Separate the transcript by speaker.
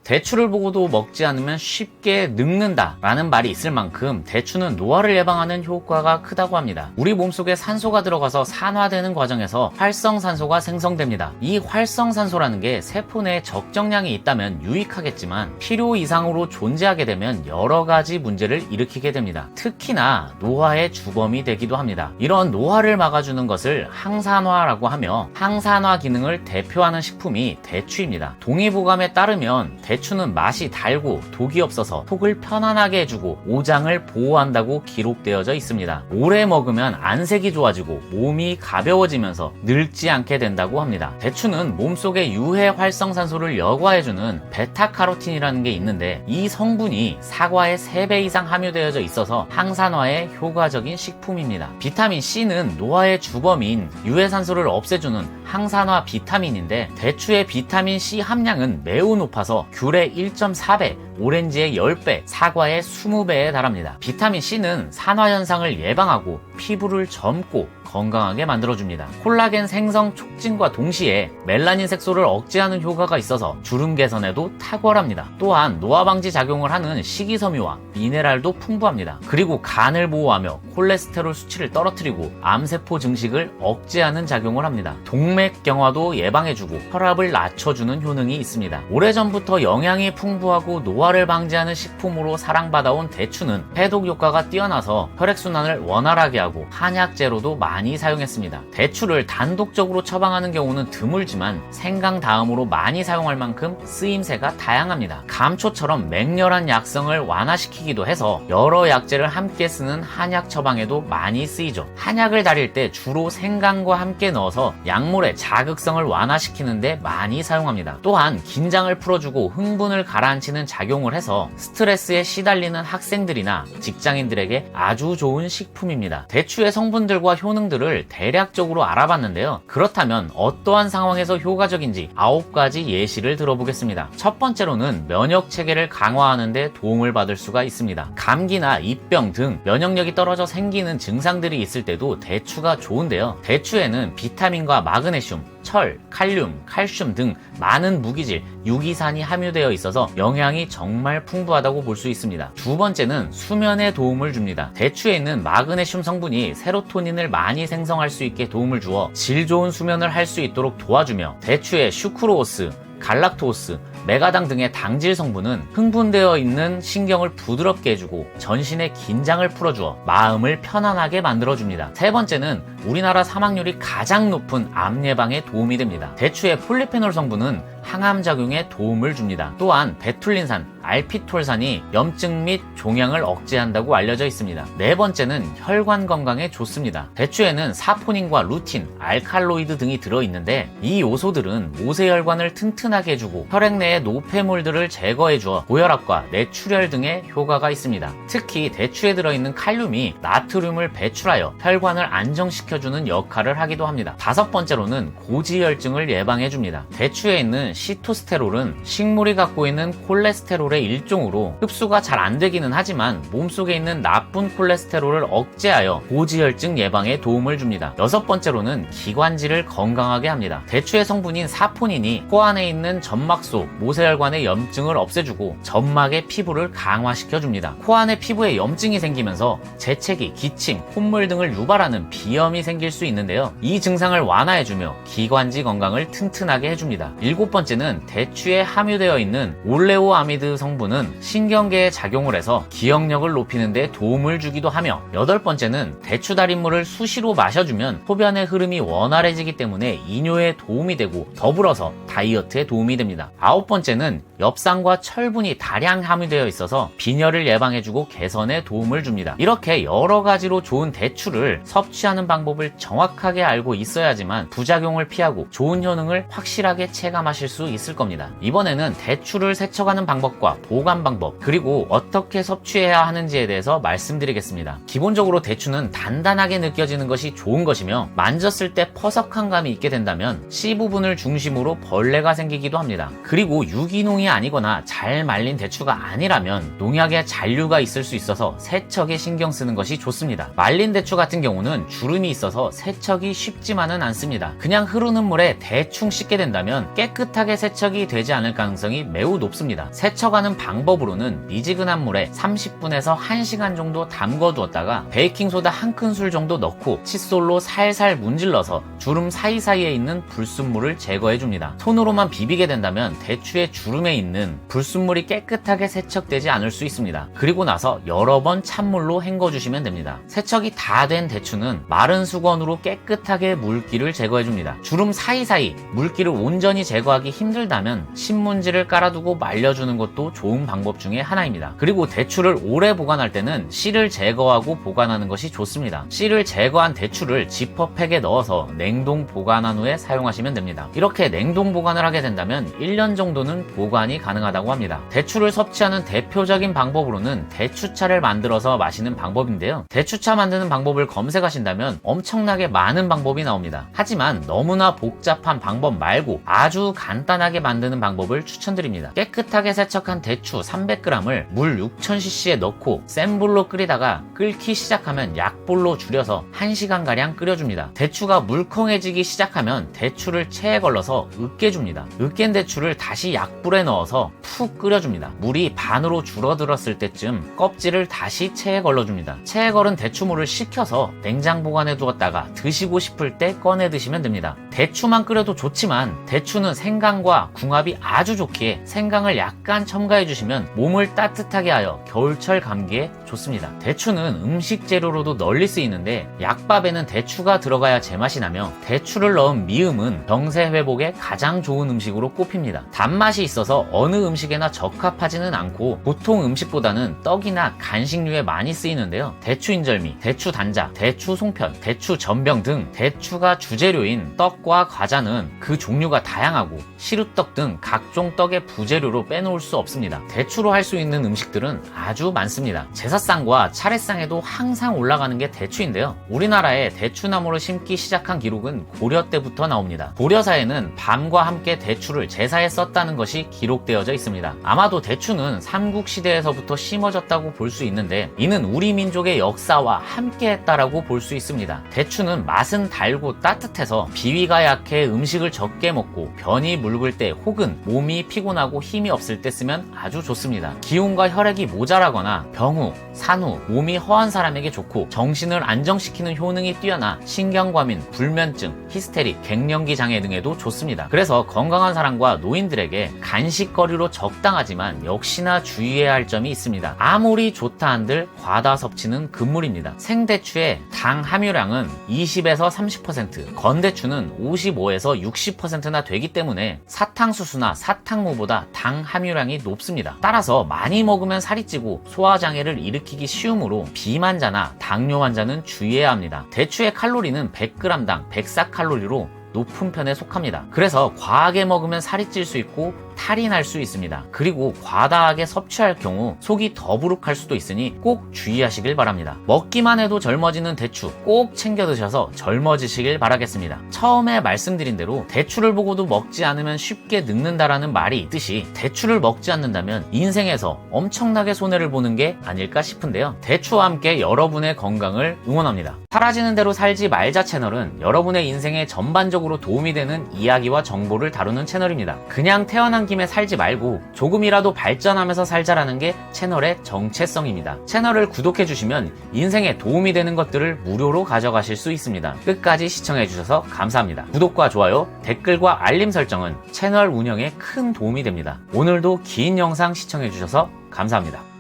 Speaker 1: 대추를 보고도 먹지 않으면 쉽게 늙는다 라는 말이 있을 만큼 대추는 노화를 예방하는 효과가 크다고 합니다. 우리 몸속에 산소가 들어가서 산화되는 과정에서 활성산소가 생성됩니다. 이 활성산소라는 게 세포 내에 적정량이 있다면 유익하겠지만 필요 이상으로 존재하게 되면 여러 가지 문제를 일으키게 됩니다. 특히나 노화의 주범이 되기도 합니다. 이런 노화를 막아주는 것을 항산화라고 하며 항산화 기능을 대표하는 식품이 대추입니다. 동의보감에 따르면 대추는 맛이 달고 독이 없어서 속을 편안하게 해주고 오장을 보호한다고 기록되어져 있습니다. 오래 먹으면 안색이 좋아지고 몸이 가벼워지면서 늙지 않게 된다고 합니다. 대추는 몸속의 유해 활성산소를 여과해주는 베타카로틴이라는 게 있는데 이 성분이 사과의 3배 이상 함유되어져 있어서 항산화에 효과적인 식품입니다. 비타민 C는 노화의 주범인 유해산소를 없애주는 항산화 비타민인데 대추의 비타민 C 함량은 매우 높아서 귤의 1.4배, 오렌지의 10배, 사과의 20배에 달합니다. 비타민 C는 산화현상을 예방하고 피부를 젊고 건강하게 만들어줍니다. 콜라겐 생성 촉진과 동시에 멜라닌 색소를 억제하는 효과가 있어서 주름 개선에도 탁월합니다. 또한 노화 방지 작용을 하는 식이섬유와 미네랄도 풍부합니다. 그리고 간을 보호하며 콜레스테롤 수치를 떨어뜨리고 암세포 증식을 억제하는 작용을 합니다. 동맥경화도 예방해주고 혈압을 낮춰주는 효능이 있습니다. 오래전부터 영양이 풍부하고 노화를 방지하는 식품으로 사랑받아온 대추는 해독 효과가 뛰어나서 혈액순환을 원활하게 하고 한약재로도 많이 사용했습니다. 대추를 단독적으로 처방하는 경우는 드물지만 생강 다음으로 많이 사용할 만큼 쓰임새가 다양합니다. 감초처럼 맹렬한 약성을 완화시키기도 해서 여러 약재를 함께 쓰는 한약 처방에도 많이 쓰이죠. 한약을 다릴 때 주로 생강과 함께 넣어서 약물의 자극성을 완화시키는데 많이 사용합니다. 또한 긴장을 풀어주고 흥분을 가라앉히는 작용을 해서 스트레스에 시달리는 학생들이나 직장인들에게 아주 좋은 식품입니다. 대추의 성분들과 효능들을 대략적으로 알아봤는데요. 그렇다면 어떠한 상황에서 효과적인지 9가지 예시를 들어보겠습니다. 첫 번째로는 면역 체계를 강화하는 데 도움을 받을 수가 있습니다. 감기나 입병 등 면역력이 떨어져 생기는 증상들이 있을 때도 대추가 좋은데요. 대추에는 비타민과 마그네슘, 철, 칼륨, 칼슘 등 많은 무기질, 유기산이 함유되어 있어서 영양이 정말 풍부하다고 볼 수 있습니다. 두 번째는 수면에 도움을 줍니다. 대추에 있는 마그네슘 성분이 세로토닌을 많이 생성할 수 있게 도움을 주어 질 좋은 수면을 할 수 있도록 도와주며 대추의 슈크로오스, 갈락토스, 메가당 등의 당질 성분은 흥분되어 있는 신경을 부드럽게 해주고 전신의 긴장을 풀어주어 마음을 편안하게 만들어줍니다. 세 번째는 우리나라 사망률이 가장 높은 암 예방에 도움이 됩니다. 대추의 폴리페놀 성분은 항암 작용에 도움을 줍니다. 또한 베툴린산, 알피톨산이 염증 및 종양을 억제한다고 알려져 있습니다. 네 번째는 혈관 건강에 좋습니다. 대추에는 사포닌과 루틴, 알칼로이드 등이 들어있는데 이 요소들은 모세혈관을 튼튼하게 해주고 혈액 내의 노폐물들을 제거해주어 고혈압과 뇌출혈 등의 효과가 있습니다. 특히 대추에 들어있는 칼륨이 나트륨을 배출하여 혈관을 안정시켜주는 역할을 하기도 합니다. 다섯 번째로는 고지혈증을 예방해줍니다. 대추에 있는 시토스테롤은 식물이 갖고 있는 콜레스테롤의 일종으로 흡수가 잘 안 되기는 하지만 몸속에 있는 나쁜 콜레스테롤을 억제하여 고지혈증 예방에 도움을 줍니다. 여섯 번째로는 기관지를 건강하게 합니다. 대추의 성분인 사포닌이 코 안에 있는 점막소, 모세혈관의 염증을 없애주고 점막의 피부를 강화시켜줍니다. 코 안에 피부에 염증이 생기면서 재채기, 기침, 콧물 등을 유발하는 비염이 생길 수 있는데요. 이 증상을 완화해주며 기관지 건강을 튼튼하게 해줍니다. 일곱 번째는 대추에 함유되어 있는 올레오아미드 성분은 신경계에 작용을 해서 기억력을 높이는 데 도움을 주기도 하며 여덟 번째는 대추 달인물을 수시로 마셔주면 소변의 흐름이 원활해지기 때문에 이뇨에 도움이 되고 더불어서 다이어트에 도움이 됩니다. 아홉 번째는 엽산과 철분이 다량 함유되어 있어서 빈혈을 예방해주고 개선에 도움을 줍니다. 이렇게 여러 가지로 좋은 대추를 섭취하는 방법을 정확하게 알고 있어야지만 부작용을 피하고 좋은 효능을 확실하게 체감하실 수 있을 겁니다. 이번에는 대추를 세척하는 방법과 보관 방법 그리고 어떻게 섭취해야 하는지에 대해서 말씀드리겠습니다. 기본적으로 대추는 단단하게 느껴지는 것이 좋은 것이며 만졌을 때 퍼석한 감이 있게 된다면 씨 부분을 중심으로 벌레가 생기기도 합니다. 그리고 유기농이 아니거나 잘 말린 대추가 아니라면 농약의 잔류가 있을 수 있어서 세척에 신경 쓰는 것이 좋습니다. 말린 대추 같은 경우는 주름이 있어서 세척이 쉽지만은 않습니다. 그냥 흐르는 물에 대충 씻게 된다면 깨끗하게 깨끗하게 세척이 되지 않을 가능성이 매우 높습니다. 세척하는 방법으로는 미지근한 물에 30분에서 1시간 정도 담궈 두었다가 베이킹소다 1큰술 정도 넣고 칫솔로 살살 문질러서 주름 사이사이에 있는 불순물을 제거해 줍니다. 손으로만 비비게 된다면 대추의 주름에 있는 불순물이 깨끗하게 세척되지 않을 수 있습니다. 그리고 나서 여러 번 찬물로 헹궈 주시면 됩니다. 세척이 다 된 대추는 마른 수건으로 깨끗하게 물기를 제거해 줍니다. 주름 사이사이 물기를 온전히 제거하기 힘들다면 신문지를 깔아두고 말려주는 것도 좋은 방법 중에 하나입니다. 그리고 대추를 오래 보관할 때는 씨를 제거하고 보관하는 것이 좋습니다. 씨를 제거한 대추를 지퍼팩에 넣어서 냉동 보관한 후에 사용하시면 됩니다. 이렇게 냉동 보관을 하게 된다면 1년 정도는 보관이 가능하다고 합니다. 대추를 섭취하는 대표적인 방법으로는 대추차를 만들어서 마시는 방법인데요. 대추차 만드는 방법을 검색하신다면 엄청나게 많은 방법이 나옵니다. 하지만 너무나 복잡한 방법 말고 아주 간단하게 만드는 방법을 추천드립니다. 깨끗하게 세척한 대추 300g을 물 6000cc에 넣고 센 불로 끓이다가 끓기 시작하면 약불로 줄여서 1시간가량 끓여줍니다. 대추가 물컹해지기 시작하면 대추를 체에 걸러서 으깨줍니다. 으깬 대추를 다시 약불에 넣어서 푹 끓여줍니다. 물이 반으로 줄어들었을 때쯤 껍질을 다시 체에 걸러줍니다. 체에 걸은 대추물을 식혀서 냉장 보관해 두었다가 드시고 싶을 때 꺼내 드시면 됩니다. 대추만 끓여도 좋지만 대추는 생강과 궁합이 아주 좋기에 생강을 약간 첨가해 주시면 몸을 따뜻하게 하여 겨울철 감기에 좋습니다. 대추는 음식 재료로도 널리 쓰이는데 약밥에는 대추가 들어가야 제맛이 나며 대추를 넣은 미음은 병세 회복에 가장 좋은 음식으로 꼽힙니다. 단맛이 있어서 어느 음식에나 적합하지는 않고 보통 음식보다는 떡이나 간식류에 많이 쓰이는데요. 대추 인절미, 대추 단자, 대추 송편, 대추 전병 등 대추가 주재료인 떡과 과자는 그 종류가 다양하고 시루떡 등 각종 떡의 부재료로 빼놓을 수 없습니다. 대추로 할 수 있는 음식들은 아주 많습니다. 제사상과 차례상에도 항상 올라가는 게 대추인데요. 우리나라에 대추나무를 심기 시작한 기록은 고려 때부터 나옵니다. 고려사에는 밤과 함께 대추를 제사에 썼다는 것이 기록되어져 있습니다. 아마도 대추는 삼국시대에서부터 심어졌다고 볼 수 있는데 이는 우리 민족의 역사와 함께 했다라고 볼 수 있습니다. 대추는 맛은 달고 따뜻해서 비위가 약해 음식을 적게 먹고 변이 묽을 때 혹은 몸이 피곤하고 힘이 없을 때 쓰면 아주 좋습니다. 기운과 혈액이 모자라거나 병후, 산후, 몸이 허한 사람에게 좋고 정신을 안정시키는 효능이 뛰어나 신경과민, 불면증, 히스테릭, 갱년기 장애 등에도 좋습니다. 그래서 건강한 사람과 노인들에게 간식거리로 적당하지만 역시나 주의해야 할 점이 있습니다. 아무리 좋다 한들 과다 섭취는 금물입니다. 생대추의 당 함유량은 20에서 30%, 건대추는 55에서 60%나 되기 때문에 사탕수수나 사탕무보다 당 함유량이 높습니다. 따라서 많이 먹으면 살이 찌고 소화장애를 일으키기 쉬우므로 비만자나 당뇨 환자는 주의해야 합니다. 대추의 칼로리는 100g당 104칼로리로 높은 편에 속합니다. 그래서 과하게 먹으면 살이 찔 수 있고 탈이 날 수 있습니다. 그리고 과다하게 섭취할 경우 속이 더부룩할 수도 있으니 꼭 주의하시길 바랍니다. 먹기만 해도 젊어지는 대추 꼭 챙겨 드셔서 젊어지시길 바라겠습니다. 처음에 말씀드린 대로 대추를 보고도 먹지 않으면 쉽게 늙는다라는 말이 있듯이 대추를 먹지 않는다면 인생에서 엄청나게 손해를 보는 게 아닐까 싶은데요. 대추와 함께 여러분의 건강을 응원합니다. 사라지는 대로 살지 말자 채널은 여러분의 인생에 전반적으로 도움이 되는 이야기와 정보를 다루는 채널입니다. 그냥 태어난 김에 살지 말고 조금이라도 발전하면서 살자라는 게 채널의 정체성입니다. 채널을 구독해주시면 인생에 도움이 되는 것들을 무료로 가져가실 수 있습니다. 끝까지 시청해주셔서 감사합니다. 구독과 좋아요, 댓글과 알림 설정은 채널 운영에 큰 도움이 됩니다. 오늘도 긴 영상 시청해주셔서 감사합니다.